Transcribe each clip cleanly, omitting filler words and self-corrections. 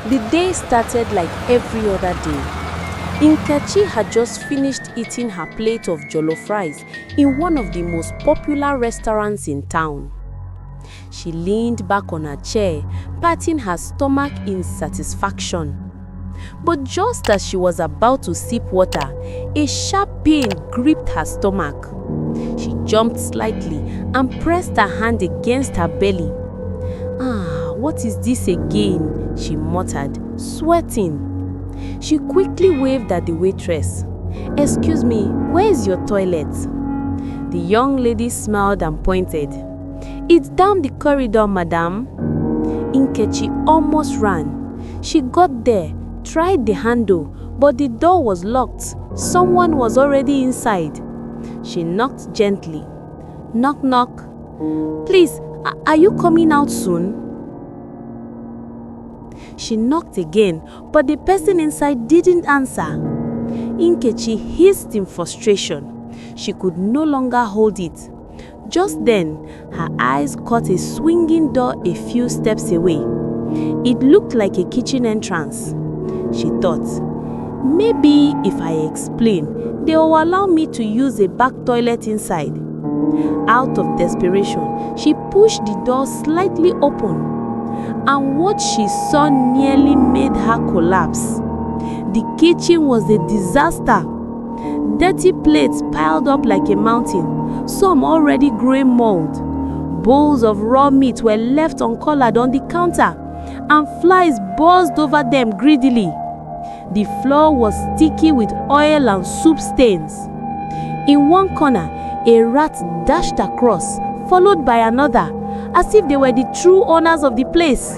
The day started like every other day. Nkechi had just finished eating her plate of jollof rice in one of the most popular restaurants in town. She leaned back on her chair, patting her stomach in satisfaction. But just as she was about to sip water, a sharp pain gripped her stomach. She jumped slightly and pressed her hand against her belly. What is this again? She muttered, sweating. She quickly waved at the waitress. Excuse me, where is your toilet? The young lady smiled and pointed. It's down the corridor, madam. Nkechi almost ran. She got there, tried the handle, but the door was locked. Someone was already inside. She knocked gently. Knock, knock. Please, are you coming out soon? She knocked again, but the person inside didn't answer. Nkechi hissed in frustration. She could no longer hold it. Just then, her eyes caught a swinging door a few steps away. It looked like a kitchen entrance. She thought, maybe if I explain, they will allow me to use a back toilet inside. Out of desperation, she pushed the door slightly open. And what she saw nearly made her collapse. The kitchen was a disaster. Dirty plates piled up like a mountain, some already growing mold. Bowls of raw meat were left uncolored on the counter, and flies buzzed over them greedily. The floor was sticky with oil and soup stains. In one corner, a rat dashed across, followed by another, as if they were the true owners of the place.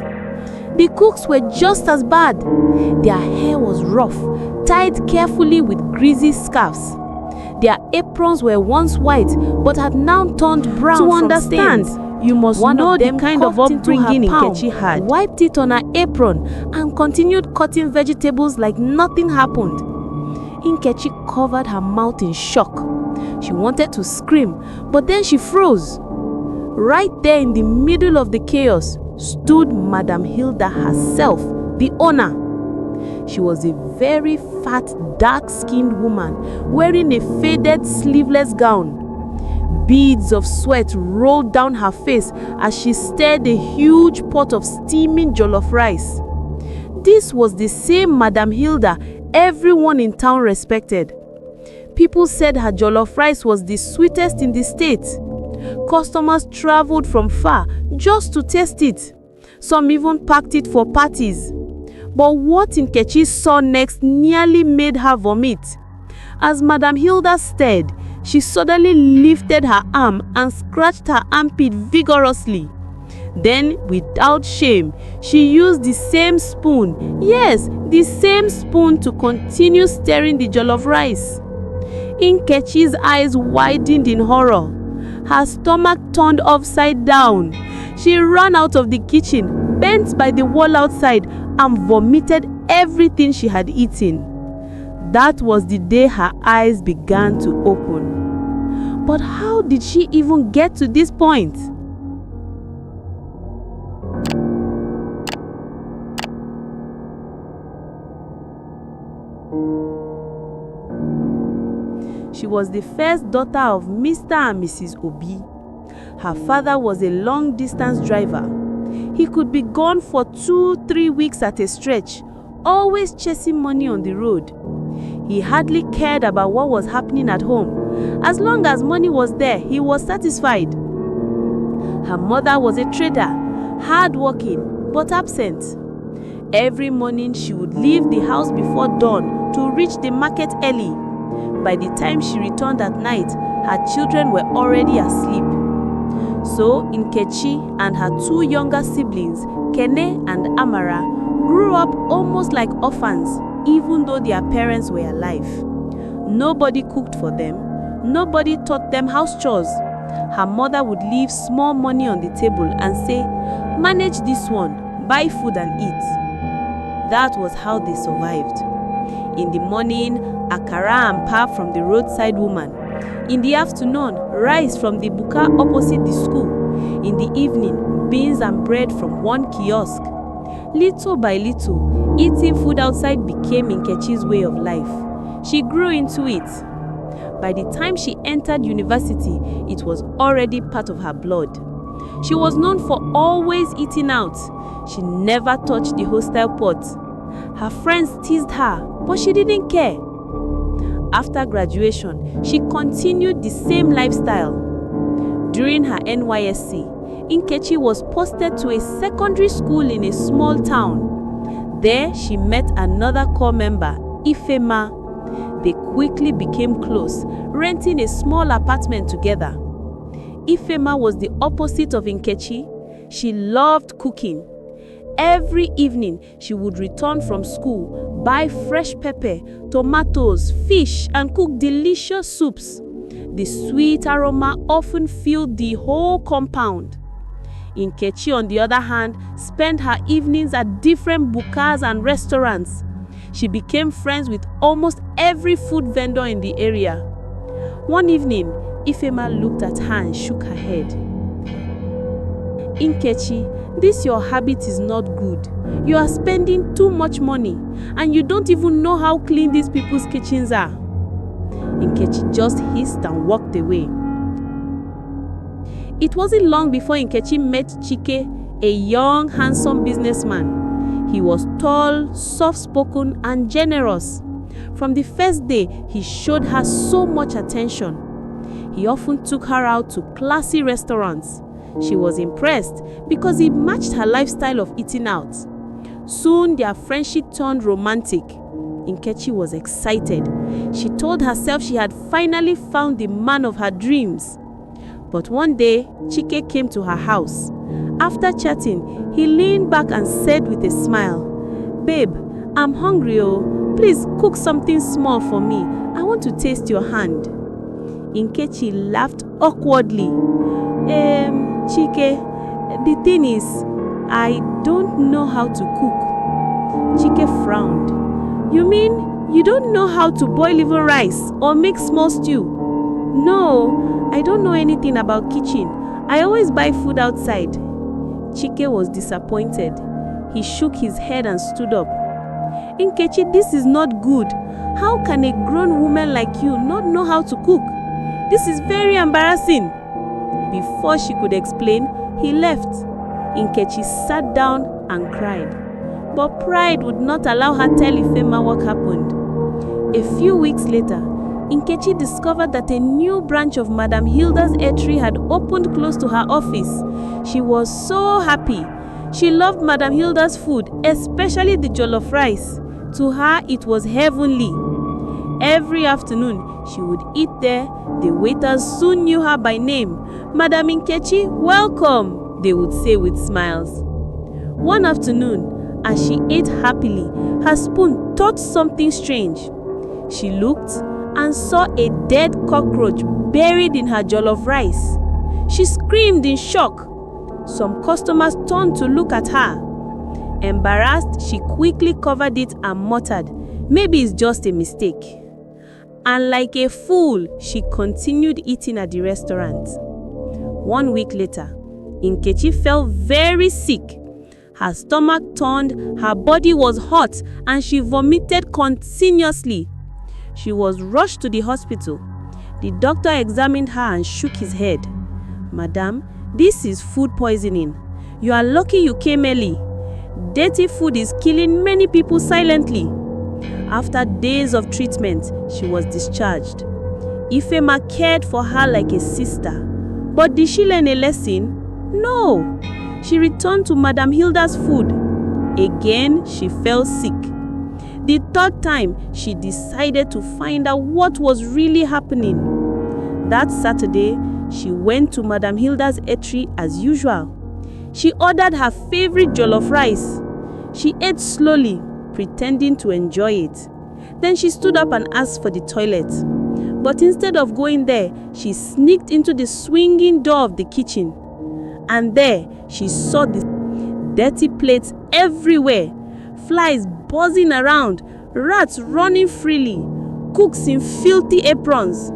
The cooks were just as bad. Their hair was rough, tied carefully with greasy scarves. Their aprons were once white, but had now turned brown to from understand, stains. You must One know of them the kind of coughed into her upbringing palm, Nkechi had. wiped it on her apron, and continued cutting vegetables like nothing happened. Nkechi covered her mouth in shock. She wanted to scream, but then she froze. Right there in the middle of the chaos stood Madam Hilda herself, the owner. She was a very fat, dark-skinned woman wearing a faded sleeveless gown. Beads of sweat rolled down her face as she stirred a huge pot of steaming jollof rice. This was the same Madam Hilda everyone in town respected. People said her jollof rice was the sweetest in the state. Customers traveled from far just to taste it. Some even packed it for parties. But what Nkechi saw next nearly made her vomit. As Madam Hilda stared, she suddenly lifted her arm and scratched her armpit vigorously. Then, without shame, she used the same spoon, yes, the same spoon, to continue stirring the jollof rice. Nkechi's eyes widened in horror. Her stomach turned upside down. She ran out of the kitchen, bent by the wall outside, and vomited everything she had eaten. That was the day her eyes began to open. But how did she even get to this point? She was the first daughter of Mr. and Mrs. Obi. Her father was a long-distance driver. He could be gone for 2-3 weeks at a stretch, always chasing money on the road. He hardly cared about what was happening at home. As long as money was there, he was satisfied. Her mother was a trader, hard-working but absent. Every morning she would leave the house before dawn to reach the market early. By the time she returned at night, her children were already asleep. So Nkechi and her 2 younger siblings, Kene and Amara, grew up almost like orphans, even though their parents were alive. Nobody cooked for them. Nobody taught them house chores. Her mother would leave small money on the table and say, "Manage this one, buy food and eat." That was how they survived. In the morning, akara and pap from the roadside woman. In the afternoon, rice from the buka opposite the school. In the evening, beans and bread from one kiosk. Little by little, eating food outside became Nkechi's way of life. She grew into it. By the time she entered university, it was already part of her blood. She was known for always eating out. She never touched the hostel pot. Her friends teased her, but she didn't care. After graduation, she continued the same lifestyle. During her NYSC, Nkechi was posted to a secondary school in a small town. There, she met another core member, Ifema. They quickly became close, renting a small apartment together. Ifema was the opposite of Nkechi. She loved cooking. Every evening, she would return from school, buy fresh pepper, tomatoes, fish, and cook delicious soups. The sweet aroma often filled the whole compound. Nkechi, on the other hand, spent her evenings at different bukas and restaurants. She became friends with almost every food vendor in the area. One evening, Ifema looked at her and shook her head. Nkechi, this your habit is not good. You are spending too much money and you don't even know how clean these people's kitchens are. Nkechi just hissed and walked away. It wasn't long before Nkechi met Chike, a young, handsome businessman. He was tall, soft-spoken, and generous. From the first day, he showed her so much attention. He often took her out to classy restaurants. She was impressed because he matched her lifestyle of eating out. Soon, their friendship turned romantic. Nkechi was excited. She told herself she had finally found the man of her dreams. But one day, Chike came to her house. After chatting, he leaned back and said with a smile, "Babe, I'm hungry oh. Please cook something small for me. I want to taste your hand." Nkechi laughed awkwardly. Chike, the thing is, I don't know how to cook." Chike frowned. "You mean you don't know how to boil even rice or make small stew?" "No, I don't know anything about kitchen. I always buy food outside." Chike was disappointed. He shook his head and stood up. "Nkechi, this is not good. How can a grown woman like you not know how to cook? This is very embarrassing." Before she could explain, he left. Nkechi sat down and cried. But pride would not allow her tell Ifema what happened. A few weeks later, Nkechi discovered that a new branch of Madam Hilda's eatery had opened close to her office. She was so happy. She loved Madam Hilda's food, especially the jollof rice. To her, it was heavenly. Every afternoon, she would eat there. The waiters soon knew her by name. "Madam Nkechi, welcome," they would say with smiles. One afternoon, as she ate happily, her spoon touched something strange. She looked and saw a dead cockroach buried in her jollof rice. She screamed in shock. Some customers turned to look at her. Embarrassed, she quickly covered it and muttered, "Maybe it's just a mistake." And like a fool, she continued eating at the restaurant. 1 week later, Nkechi felt very sick. Her stomach turned, her body was hot, and she vomited continuously. She was rushed to the hospital. The doctor examined her and shook his head. "Madam, this is food poisoning. You are lucky you came early. Dirty food is killing many people silently." After days of treatment, she was discharged. Ifema cared for her like a sister. But did she learn a lesson? No. She returned to Madam Hilda's food. Again, she fell sick. The third time, she decided to find out what was really happening. That Saturday, she went to Madam Hilda's eatery as usual. She ordered her favorite jollof rice. She ate slowly, pretending to enjoy it. Then she stood up and asked for the toilet. But instead of going there, she sneaked into the swinging door of the kitchen. And there, she saw the dirty plates everywhere, flies buzzing around, rats running freely, cooks in filthy aprons.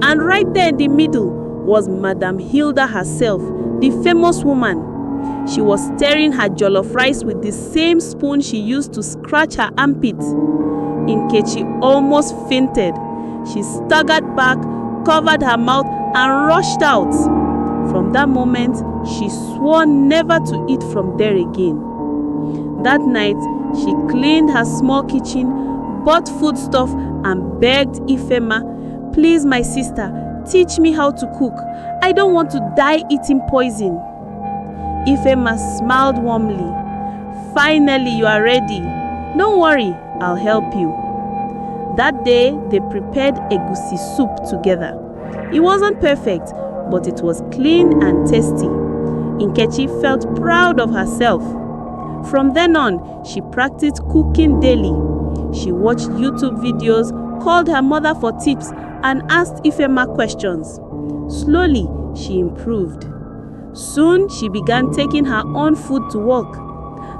And right there in the middle was Madam Hilda herself, the famous woman. She was stirring her jollof rice with the same spoon she used to scratch her armpit. Nkechi almost fainted. She staggered back, covered her mouth, and rushed out. From that moment, she swore never to eat from there again. That night, she cleaned her small kitchen, bought foodstuff, and begged Ifema, "Please, my sister, teach me how to cook. I don't want to die eating poison." Ifema smiled warmly. "Finally, you are ready. Don't worry, I'll help you." That day, they prepared egusi soup together. It wasn't perfect, but it was clean and tasty. Nkechi felt proud of herself. From then on, she practiced cooking daily. She watched YouTube videos, called her mother for tips, and asked Ifema questions. Slowly, she improved. Soon, she began taking her own food to work.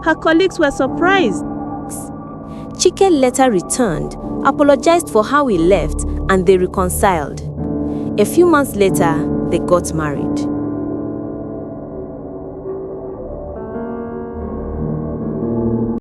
Her colleagues were surprised. Chike later returned, apologized for how he left, and they reconciled. A few months later, they got married.